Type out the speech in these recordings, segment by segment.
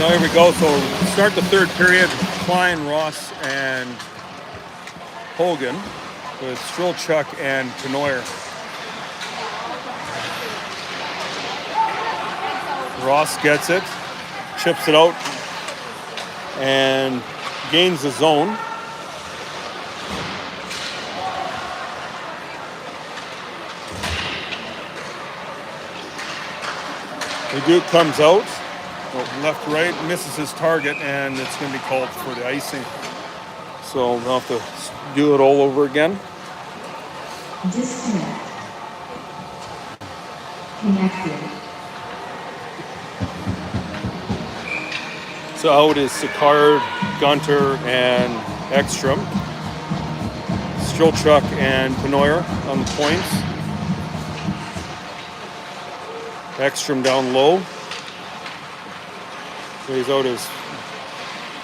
So here we go. So start the third period. Klein, Ross, and Hogan with Strelchuk and Penoyer. Ross gets it, chips it out, and gains the zone. Leduc comes out, left, right, misses his target, and it's going to be called for the icing. So we'll have to do it all over again. Disconnect. Connected. So out is Sicard, Gunter, and Ekstrom. Strelchuk and Penoyer on the points. Ekstrom down low. Lays out his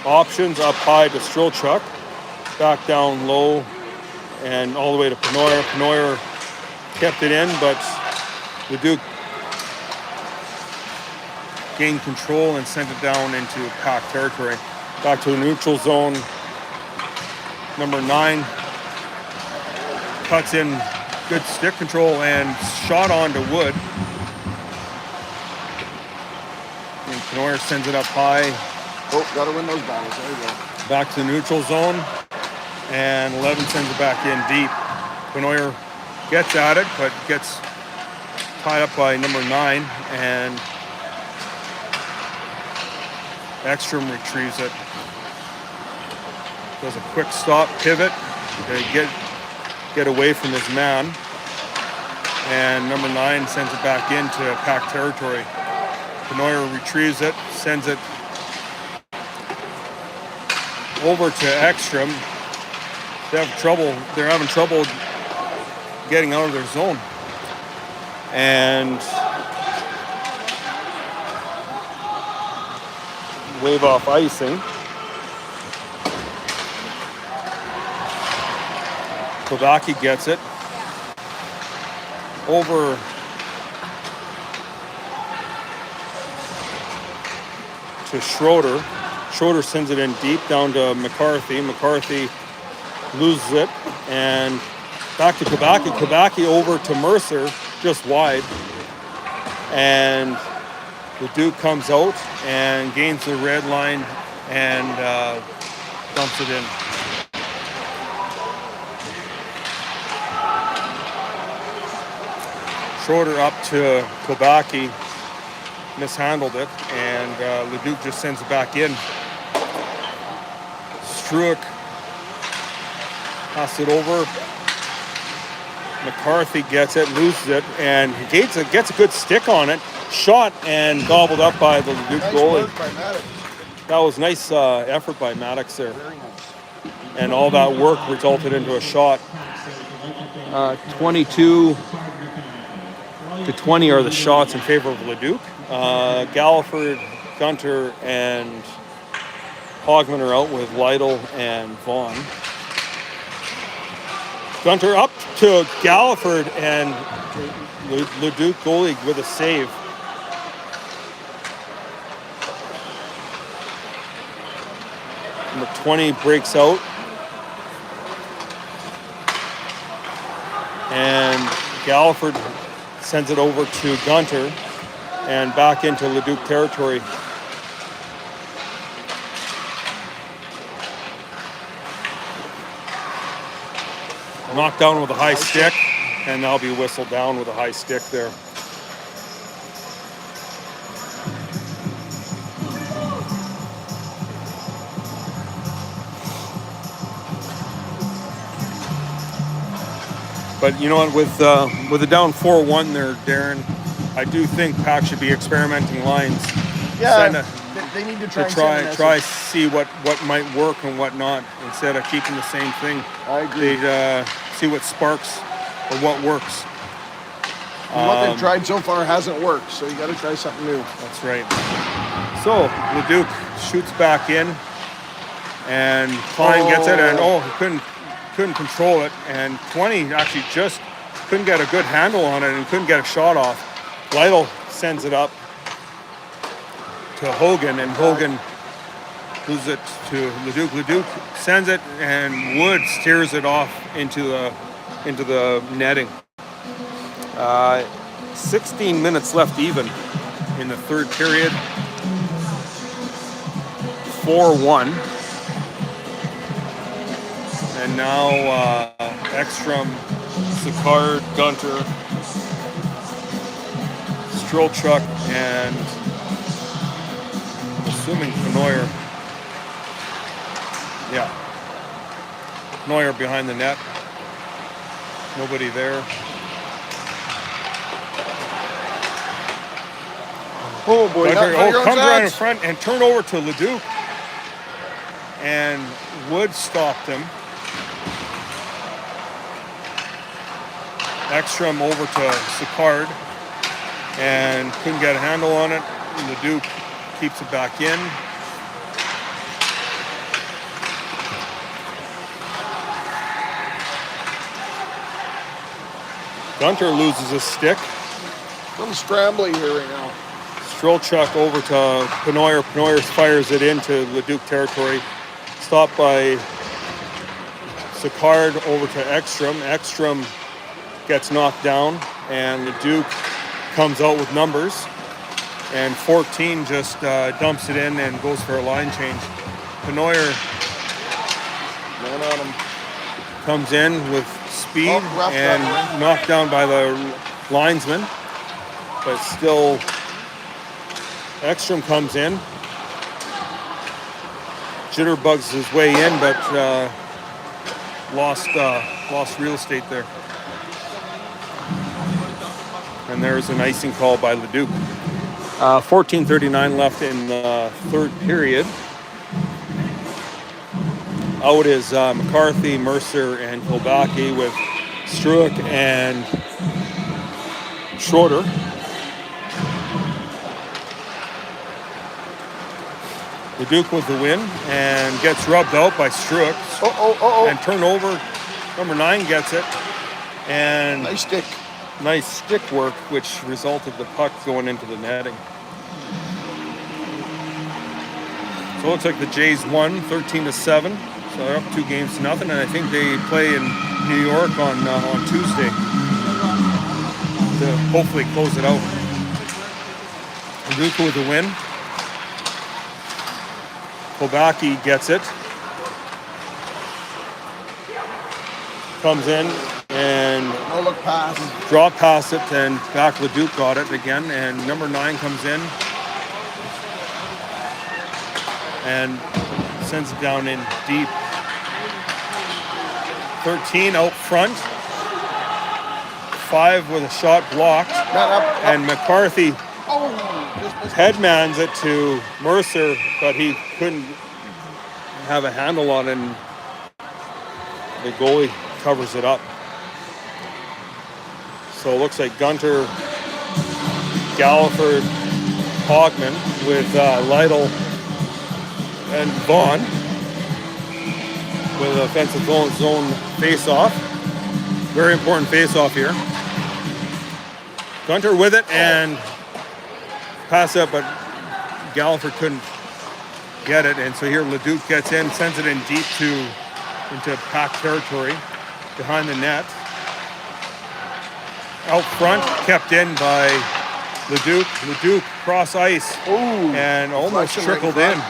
options, up high to Strelchuk, back down low, and all the way to Penoyer. Penoyer kept it in, but Leduc gained control and sent it down into PAC territory. Back to the neutral zone. Number 9 cuts in good stick control and shot onto wood. And Penoyer sends it up high. Oh, gotta win those battles. There you go. Back to the neutral zone. And 11 sends it back in deep. Penoyer gets at it, but gets tied up by number 9. And Ekstrom retrieves it. Does a quick stop, pivot, get away from his man. And number 9 sends it back into PAC territory. Penoyer retrieves it, sends it over to Ekstrom. They're having trouble getting out of their zone. And wave off icing. Kovacki gets it. Over to Schroeder. Schroeder sends it in deep down to McCarthy. McCarthy loses it. And back to Kovacki. Kovacki over to Mercer, just wide. And the Duke comes out and gains the red line and dumps it in. Schroeder up to Kovacki, mishandled it, and Leduc just sends it back in. Struick passes it over. McCarthy gets it, loses it, and gets a good stick on it. Shot and gobbled up by the Leduc goalie. That was nice effort by Maddox there. And all that work resulted into a shot. 22-20 are the shots in favor of Leduc. Galliford, Gunter, and Hogman are out with Lytle and Vaughn. Gunter up to Galliford, and Leduc goalie with a save. Number 20 breaks out. And Galliford sends it over to Gunter and back into Leduc territory. Knocked down with a high stick, and that'll be whistled down with a high stick there. But you know what, with the down 4-1 there, Darren, I do think PAC should be experimenting lines. Yeah, they need to try see what might work and what not, instead of keeping the same thing. I agree. They see what sparks or what works. And what they've tried so far hasn't worked, so you got to try something new. That's right. So Leduc shoots back in, and Klein gets it, and he couldn't control it, and 20 actually just couldn't get a good handle on it and couldn't get a shot off. Lytle sends it up to Hogan, and Hogan loses it to Leduc. Leduc sends it, and Wood steers it off into the netting. 16 minutes left even in the third period. 4-1. And now Ekstrom, Sicard, Gunter, Strolchuk, and I'm assuming Penoyer. Yeah. Penoyer behind the net. Nobody there. Oh boy! Gunter, comes around in front and turn over to Leduc. And Wood stopped him. Ekstrom over to Sicard and couldn't get a handle on it. Leduc keeps it back in. Gunter loses his stick. A little scrambly here right now. Strolchuk over to Penoyer. Penoyer fires it into Leduc territory. Stopped by Sicard over to Ekstrom. Ekstrom gets knocked down, and Leduc comes out with numbers. And 14 just dumps it in and goes for a line change. Penoyer Man on him. comes in with speed and rough. knocked down by the linesman. But still, Ekstrom comes in. Jitterbugs his way in, but lost real estate there. And there's an icing call by Leduc. 14:39 left in the third period. Out is McCarthy, Mercer, and Kilbacki with Struick and Schroeder. Leduc with the win and gets rubbed out by Struick. And turnover. Number 9 gets it. And nice stick work, which resulted the puck going into the netting. So it looks like the Jays won 13-7. So they're up 2-0, and I think they play in New York on Tuesday to hopefully close it out. Leduc with the win. Kilbacki gets it. Comes in and No look pass. Drop past it, and back Leduc got it again, and number 9 comes in and sends it down in deep. 13 out front. 5 with a shot blocked. And McCarthy headmans it to Mercer, but he couldn't have a handle on it, and the goalie covers it up. So it looks like Gunter, Galliford, Hogman with Lytle and Vaughn with offensive zone face-off. Very important face-off here. Gunter with it and pass up, but Galliford couldn't get it, and so here Leduc gets in, sends it in deep into PAC territory behind the net. Out front, kept in by Leduc. Leduc cross ice and almost trickled in.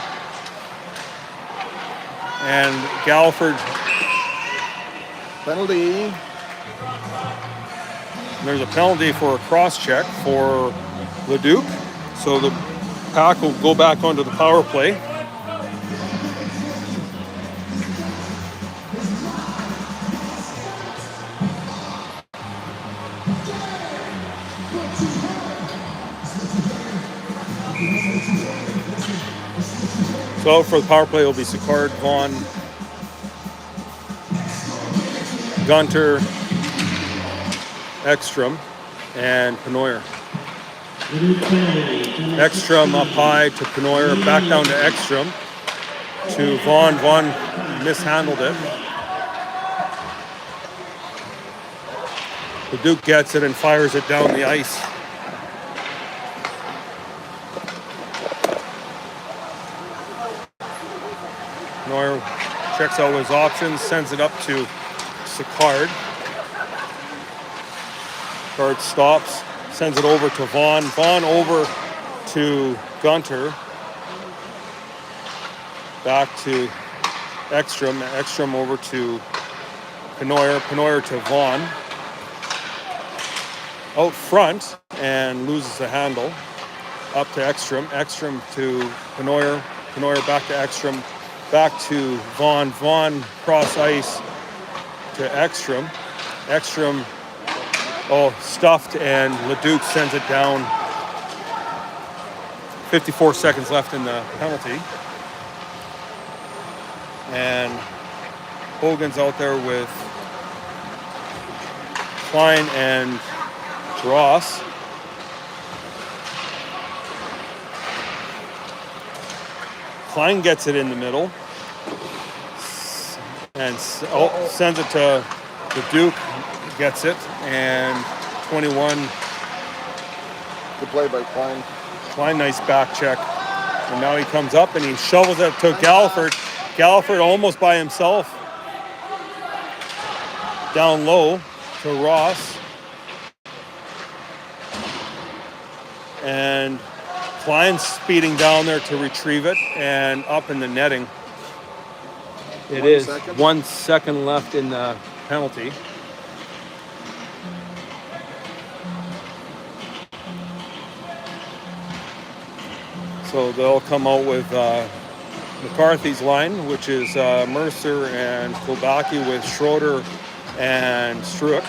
And Galliford. Penalty. There's a penalty for a cross check for Leduc. So the PAC will go back onto the power play. So for the power play, it will be Sicard, Vaughn, Gunter, Ekstrom, and Penoyer. Ekstrom up high to Penoyer, back down to Ekstrom, to Vaughn. Vaughn mishandled it. Leduc gets it and fires it down the ice. Penoyer checks out his options, sends it up to Sicard. Sicard stops, sends it over to Vaughn. Vaughn over to Gunter. Back to Ekstrom. Ekstrom over to Penoyer. Penoyer to Vaughn. Out front and loses the handle. Up to Ekstrom. Ekstrom to Penoyer. Penoyer back to Ekstrom. Back to Vaughn. Vaughn cross ice to Ekstrom. Ekstrom, stuffed, and Leduc sends it down. 54 seconds left in the penalty. And Hogan's out there with Klein and Ross. Klein gets it in the middle and sends it to the Duke. Gets it, and 21. Good play by Klein. Klein, nice back check. And now he comes up and he shovels it to Galliford. Galliford almost by himself. Down low to Ross. And Klein's speeding down there to retrieve it and up in the netting. It is 1 second left in the penalty. So they'll come out with McCarthy's line, which is Mercer and Klobacki with Schroeder and Struick.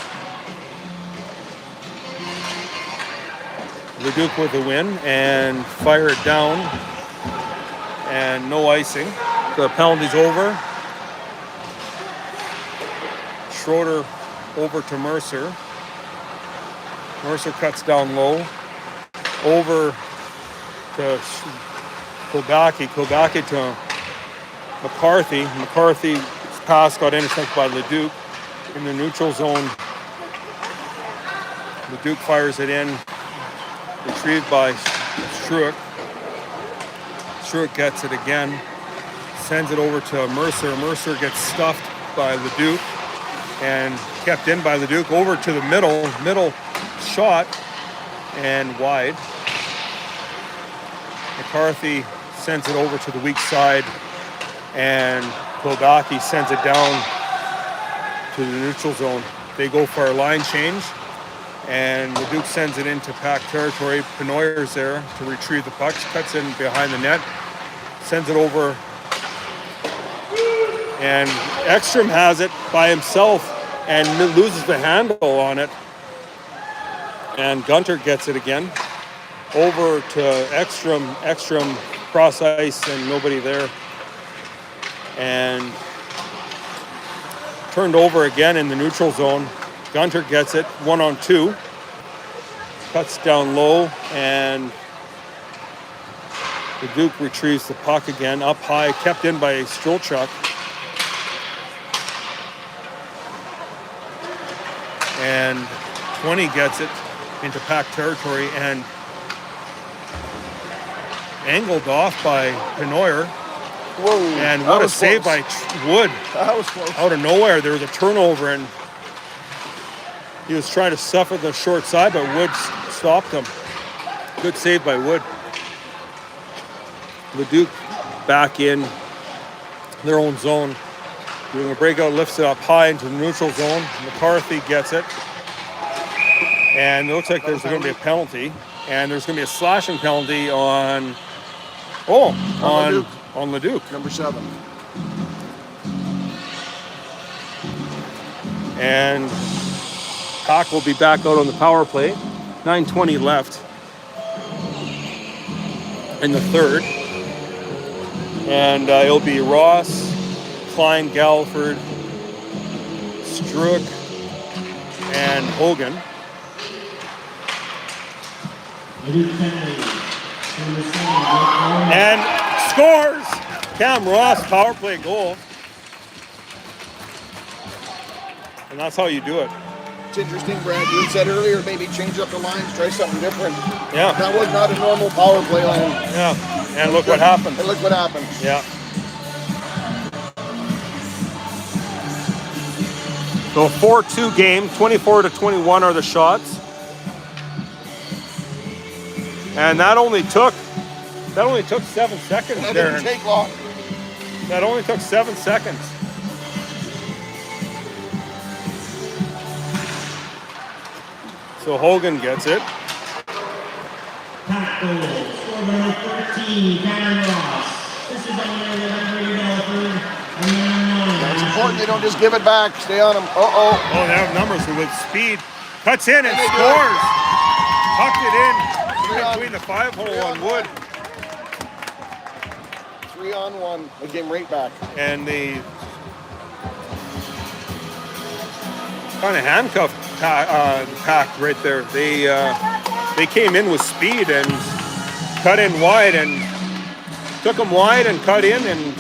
Leduc with the win and fire it down, and no icing. The penalty's over. Schroeder over to Mercer. Mercer cuts down low. Over to Klobacki. Klobacki to McCarthy. McCarthy's pass got intercepted by Leduc in the neutral zone. Leduc fires it in. Retrieved by Struick. Struick gets it again. Sends it over to Mercer. Mercer gets stuffed by Leduc and kept in by Leduc. Over to the middle. Middle shot and wide. McCarthy sends it over to the weak side, and Klobacki sends it down to the neutral zone. They go for a line change, and Leduc sends it into PAC territory. Penoyer's there to retrieve the puck, cuts in behind the net, sends it over, and Ekstrom has it by himself and loses the handle on it, and Gunter gets it again. Over to Ekstrom. Ekstrom cross ice and nobody there. And turned over again in the neutral zone. Gunter gets it 1-on-2. Cuts down low, and the Duke retrieves the puck again. Up high, kept in by Strelchuk. And 20 gets it into PAC territory and angled off by Penoyer. Whoa, and what a save by Wood. That was close. Out of nowhere, there was a turnover, and he was trying to suffer the short side, but Wood stopped him. Good save by Wood. Leduc back in their own zone. Doing a breakout, lifts it up high into the neutral zone. McCarthy gets it. And it looks like there's going to be a penalty. And there's going to be a slashing penalty on Leduc. Number 7. And PAC will be back out on the power play. 9:20 left in the third. And it'll be Ross, Klein, Galliford, Struick, and Hogan. And scores! Cam Ross, power play goal. And that's how you do it. It's interesting, Brad. You said earlier maybe change up the lines, try something different. Yeah. That was not a normal power play line. Yeah. And look what happened. And look what happened. Yeah. So 4-2 game, 24-21 are the shots. And that only took 7 seconds, That Darren. didn't take long. That only took 7 seconds. So Hogan gets it. PAC goal, score number 13, Darren Ross. This is on the Henry Belford, and number 9. It's important they don't just give it back. Stay on them. Uh-oh. Oh, they have numbers with speed. Cuts in and they do it. scores. Tucked it in 3-on. between the 5-hole on Wood. 3-on-1. They came right back. And they kind of handcuffed PAC right there. They came in with speed and cut in wide and took them wide and cut in and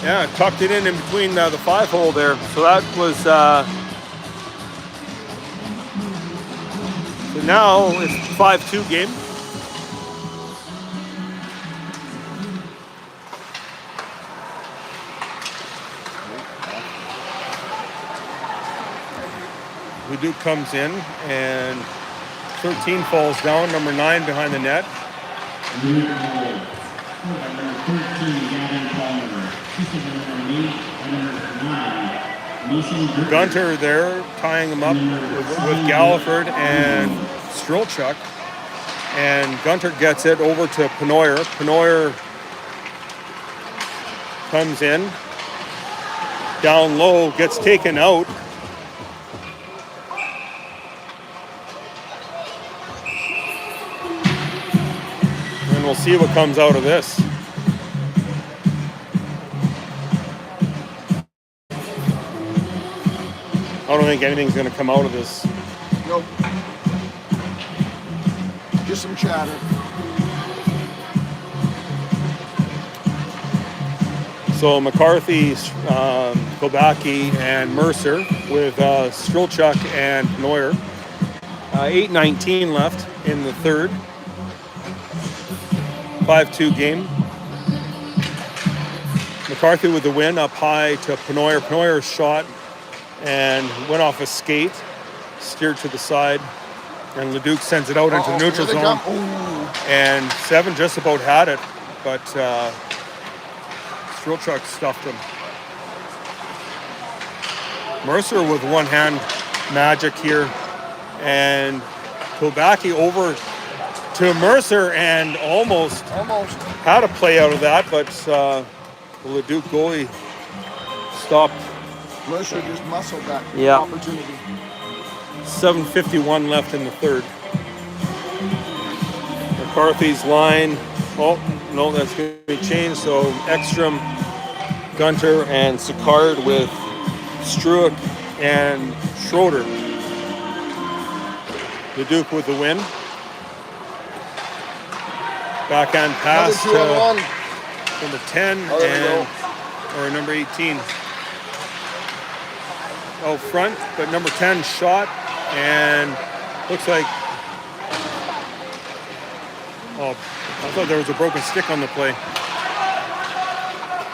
yeah, tucked it in between the 5-hole there. So that was so now it's 5-2 game. Leduc comes in and 13 falls down, number 9 behind the net. Number 13, Gavin Palmer. This is number 8 and number 9. Gunter there tying him up with Galliford and Strelchuk. And Gunter gets it over to Penoyer. Penoyer comes in, down low, gets taken out. And we'll see what comes out of this. I don't think anything's going to come out of this. Nope. Just some chatter. So McCarthy, Kobaki, and Mercer with Strelchuk and Penoyer. 8:19 left in the third. 5-2 game. McCarthy with the win up high to Penoyer. Penoyer shot and went off a skate, steered to the side, and Leduc sends it out into the neutral zone. And 7 just about had it, but Strelchuk stuffed him. Mercer with one-hand magic here, and Kobaki over to Mercer and almost had a play out of that, but the Leduc goalie stopped. Mercer just muscled that Yeah. opportunity. 7:51 left in the third. McCarthy's line. Oh, no, that's going to be changed. So Ekstrom, Gunter, and Sicard with Struick and Schroeder. Leduc with the win. Backhand pass to Another 2-on-1. number 10 Oh, there we and or number 18 out front, but number 10 shot and looks like I thought there was a broken stick on the play.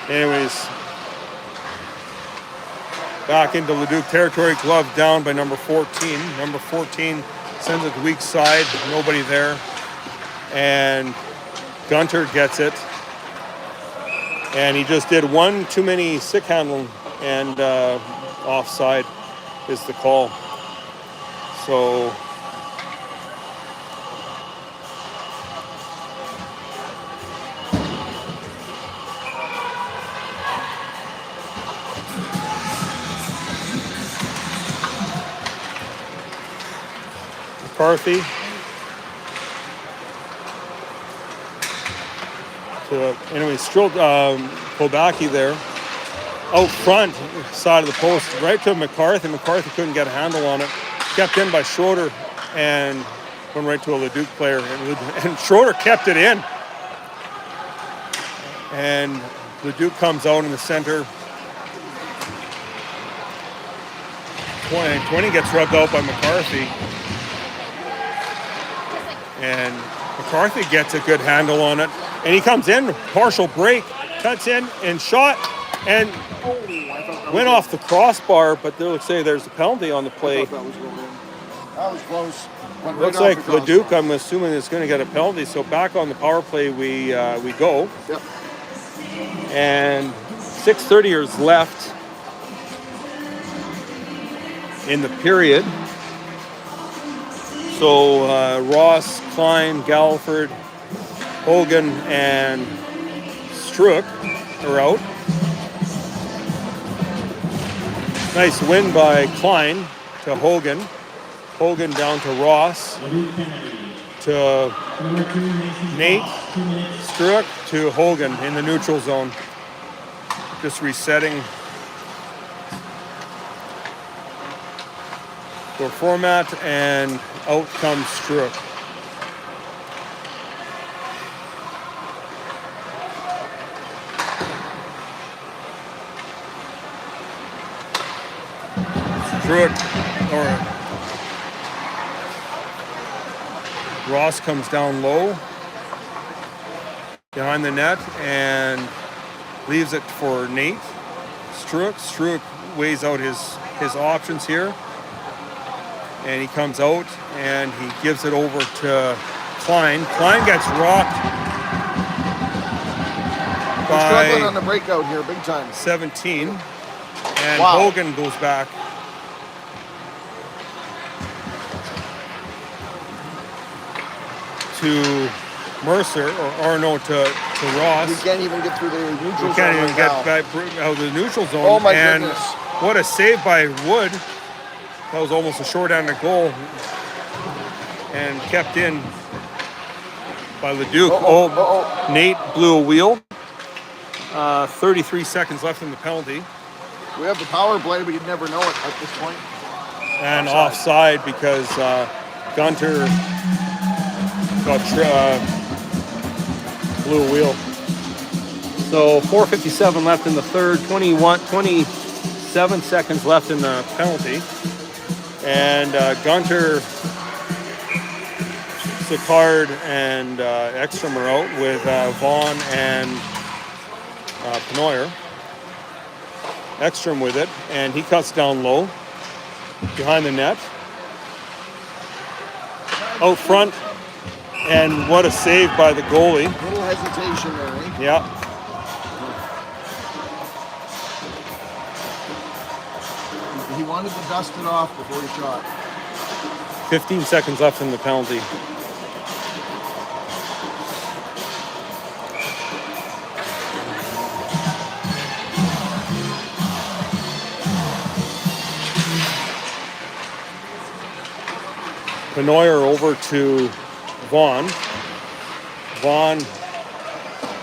Anyways, back into Leduc territory, glove down by number 14. Number 14 sends it to weak side, nobody there, and Gunter gets it, and he just did one too many stick handling, and offside is the call. So McCarthy anyway, Kobaki there out front, side of the post, right to McCarthy. McCarthy couldn't get a handle on it. Kept in by Schroeder and went right to a Leduc player. And Schroeder kept it in. And Leduc comes out in the center. 20 gets rubbed out by McCarthy. And McCarthy gets a good handle on it. And he comes in, partial break, cuts in and shot. And Oh, I thought that went was off the crossbar, but they'll say there's a penalty on the I play. thought that was going in. That was close. Went right Looks off like the Leduc, crossbar. I'm assuming, is going to get a penalty. So back on the power play we go. Yep. And 6:30 is left in the period. So Ross, Klein, Galliford, Hogan, and Struck are out. Nice win by Klein to Hogan. Hogan down to Ross, Leduc penalty. to Number 2, Mason Nate. Fox, 2 minutes. Struck, to Hogan in the neutral zone. Just resetting for format, and out comes Struck. Struck, or Ross comes down low behind the net and leaves it for Nate. Struck weighs out his options here, and he comes out and he gives it over to Klein. Klein gets rocked We're struggling on by the breakout here, big time. 17, and Wow. Hogan goes back. To Mercer, or no, to Ross. We can't even get through the neutral We zone can't even right get now. back out of the neutral zone. Oh, my and goodness. what a save by Wood. That was almost a short-handed goal. And kept in by Leduc. Nate blew a wheel. 33 seconds left in the penalty. We have the power play, but you'd never know it at this point. And offside because Gunter blew a wheel. So 4:57 left in the third, 27 seconds left in the penalty. And Gunter, Sicard, and Ekstrom are out with Vaughn and Penoyer. Ekstrom with it, and he cuts down low behind the net. Out front, and what a save by the goalie. Little hesitation there, eh? Yeah. He wanted to dust it off before he shot. 15 seconds left in the penalty. Penoyer over to Vaughn. Vaughn,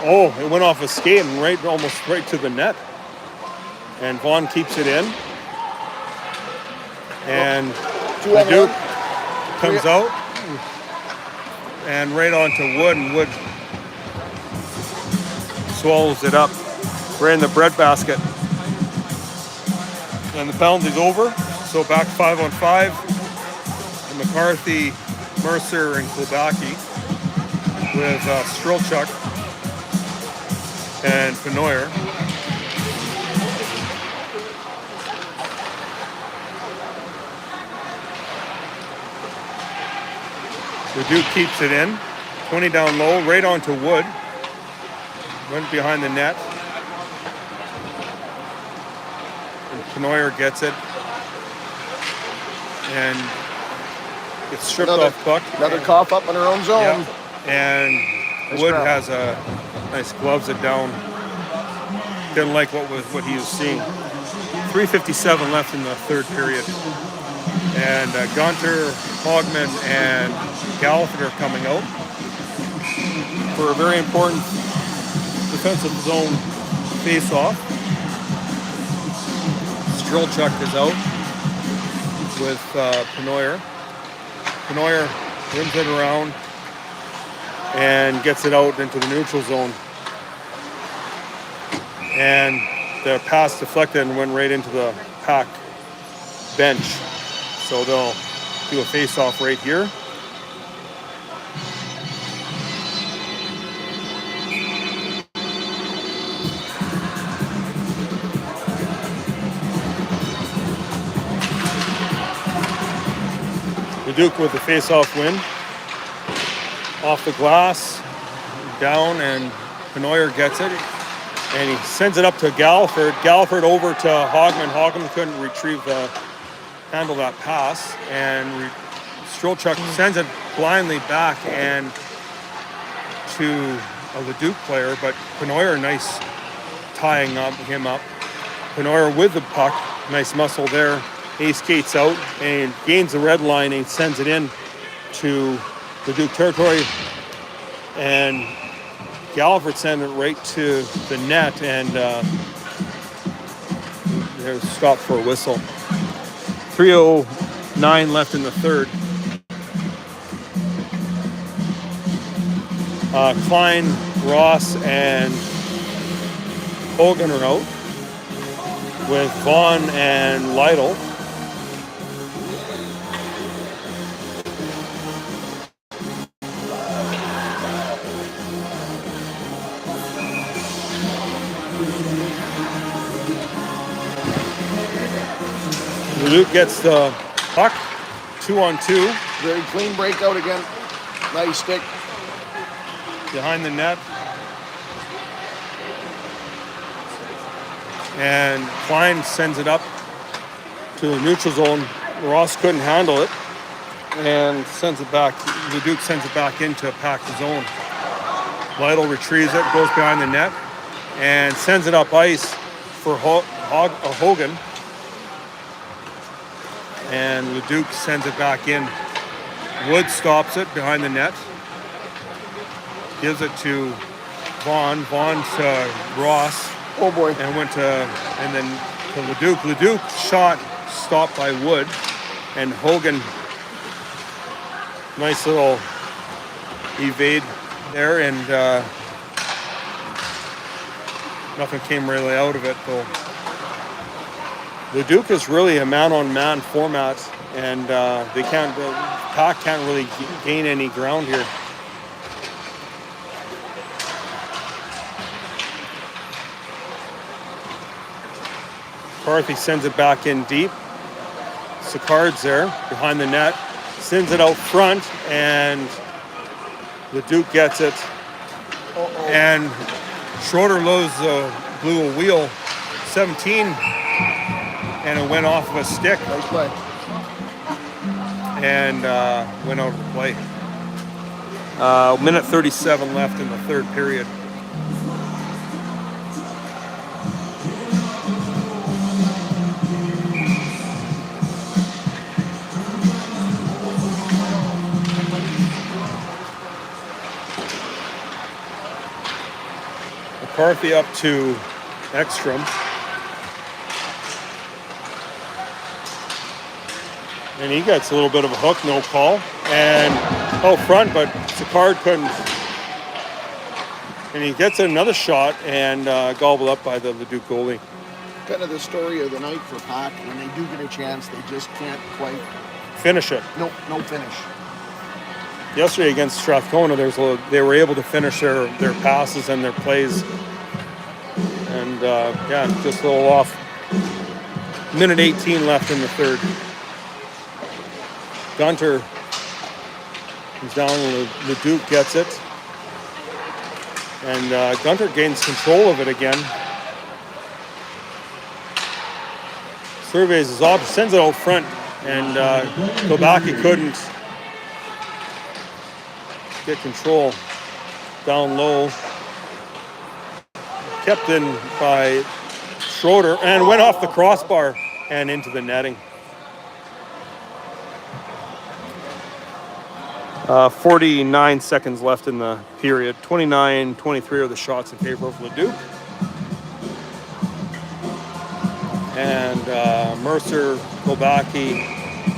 oh, it went off his skate and almost right to the net. And Vaughn keeps it in. And Leduc comes out and right onto Wood, and Wood swallows it up right in the breadbasket. And the penalty's over, so back 5-on-5. And McCarthy, Mercer, and Klobacki with Strelchuk and Penoyer. Leduc keeps it in, 20 down low, right onto Wood. Went behind the net. And Penoyer gets it. And gets stripped off puck. Another cough up in our own zone. Yeah. And Nice Wood grab. has a nice gloves it down. Didn't like what he was seeing. 3:57 left in the third period. And Gunter, Hogman, and Galliford are coming out for a very important defensive zone face-off. Strelchuk is out with Penoyer. Penoyer rims it around and gets it out into the neutral zone. And the pass deflected and went right into the PAC bench. So they'll do a face-off right here. Leduc with the face-off win. Off the glass, down, and Penoyer gets it. And he sends it up to Galliford. Galliford over to Hogman. Hogman couldn't handle that pass. And Strolchuk sends it blindly back and to a Leduc player, but Penoyer, nice tying him up. Penoyer with the puck, nice muscle there. He skates out and gains the red line and sends it in to Leduc territory. And Galliford sent it right to the net, and there's a stop for a whistle. 3:09 left in the third. Klein, Ross, and Hogan are out with Vaughn and Lytle. Leduc gets the puck, 2-on-2. Very clean breakout again. Nice stick. Behind the net. And Klein sends it up to the neutral zone. Ross couldn't handle it and sends it back. Leduc sends it back into PAC zone. Lytle retrieves it, goes behind the net, and sends it up ice for Hogan. And Leduc sends it back in. Wood stops it behind the net. Gives it to Vaughn. Vaughn to Ross. Oh boy. And then to Leduc. Leduc shot stopped by Wood. And Hogan, nice little evade there, and nothing came really out of it though. Leduc is really a man-on-man format, and PAC can't really gain any ground here. McCarthy sends it back in deep. Sicard's there behind the net, sends it out front, and Leduc gets it. And Schroeder blew a wheel 17, and it went off of a stick. Nice play. And went out of the play. Minute 37 left in the third period. McCarthy up to Ekstrom. And he gets a little bit of a hook, no call. And out front, but Sicard couldn't. And he gets another shot and gobbled up by the Leduc goalie. Kind of the story of the night for PAC. When they do get a chance, they just can't quite finish it. No finish. Yesterday against Strathcona, they were able to finish their passes and their plays. And just a little off. Minute 18 left in the third. Gunter is down, and Leduc gets it. And Gunter gains control of it again. Surveys his option, sends it out front, and Kobaki couldn't get control. Down low. Kept in by Schroeder, and went off the crossbar and into the netting. 49 seconds left in the period. 29-23 are the shots in favor of Leduc. And Mercer, Kobaki,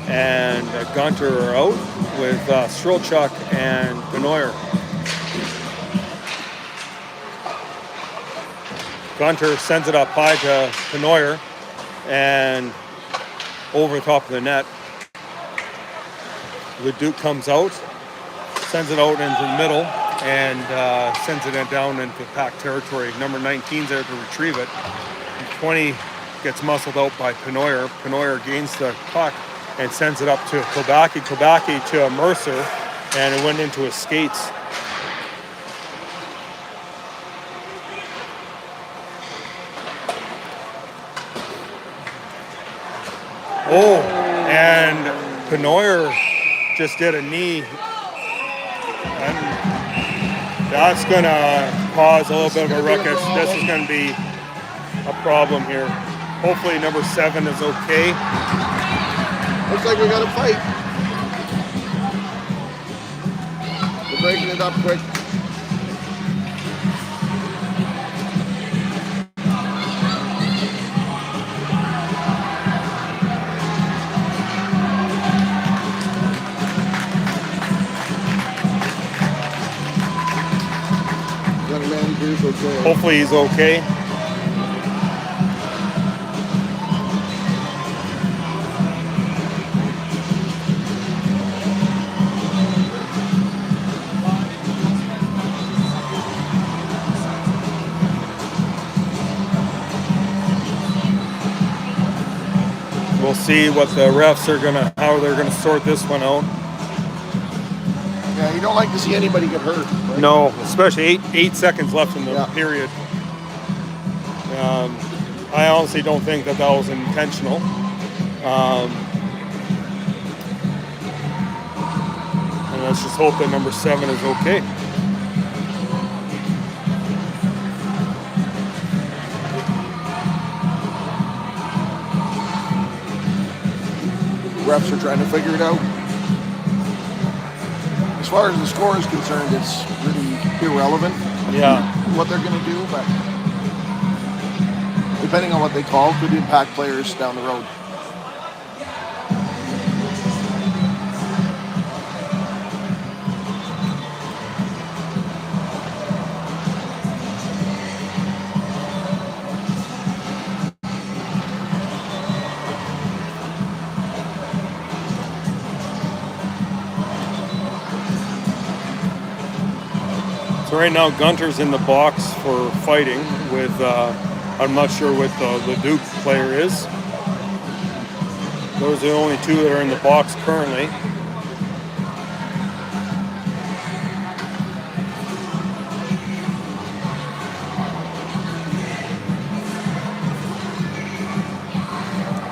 and Gunter are out with Strolchuk and Penoyer. Gunter sends it up high to Penoyer and over the top of the net. Leduc comes out, sends it out into the middle, and sends it down into PAC territory. Number 19's there to retrieve it. And 20 gets muscled out by Penoyer. Penoyer gains the puck and sends it up to Kobaki to Mercer, and it went into his skates. Oh, and Penoyer just did a knee. And that's going to cause a little bit of a ruckus. This is going to be a problem here. Hopefully number 7 is okay. Looks like we got a fight. We're breaking it up quick. Young man here's okay. Hopefully he's okay. We'll see what the refs are how they're gonna sort this one out. Yeah, you don't like to see anybody get hurt. Right? No, especially 8 seconds left in the period. I honestly don't think that was intentional. And let's just hope that number 7 is okay. Refs are trying to figure it out. As far as the score is concerned, it's really irrelevant. Yeah. What they're going to do, but depending on what they call, could impact players down the road. So right now, Gunter's in the box for fighting with, I'm not sure what the Leduc player is. Those are the only 2 that are in the box currently.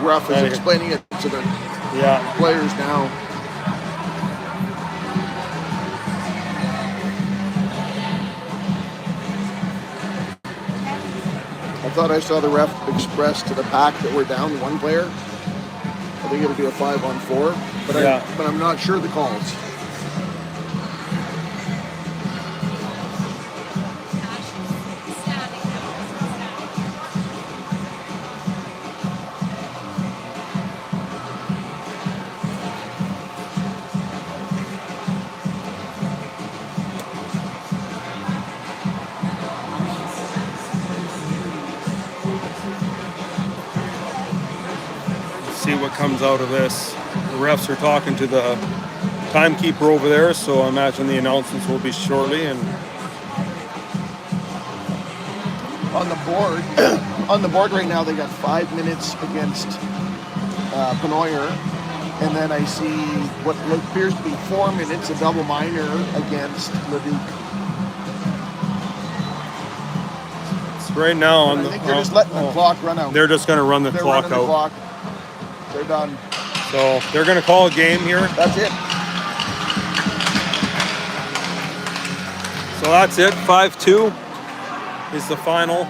Ref is explaining it to the players now. I thought I saw the ref express to the pack that we're down 1 player. I think it'll be a 5-on-4, but I'm not sure the calls. See what comes out of this. The refs are talking to the timekeeper over there, so I imagine the announcements will be shortly. And on the board right now, they got 5 minutes against Penoyer, and then I see what appears to be 4 minutes, a double minor against Leduc. right now, I think they're just letting the clock run out. They're just going to run the clock out. Clock. They're done. So they're going to call a game here. That's it. So that's it. 5-2 is the final.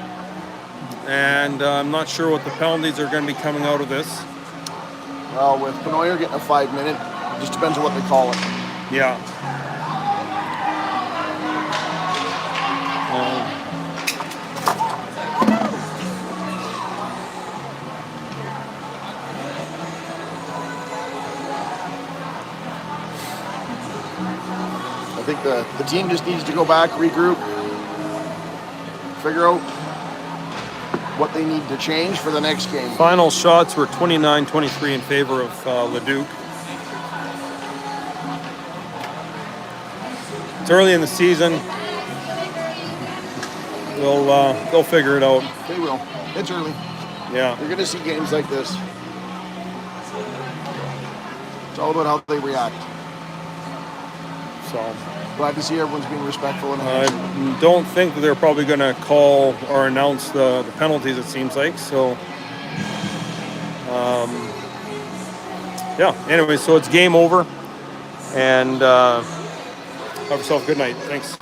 And I'm not sure what the penalties are going to be coming out of this. Well, with Penoyer getting a 5 minute, it just depends on what they call it. Yeah. I think the team just needs to go back, regroup, figure out what they need to change for the next game. Final shots were 29-23 in favor of Leduc. It's early in the season. They'll figure it out. They will. It's early. Yeah. You're going to see games like this. all about how they react. So Glad to see everyone's being respectful and I don't think that they're probably going to call or announce the penalties, it seems like. So, yeah, anyway, so it's game over. And have yourself a good night. Thanks.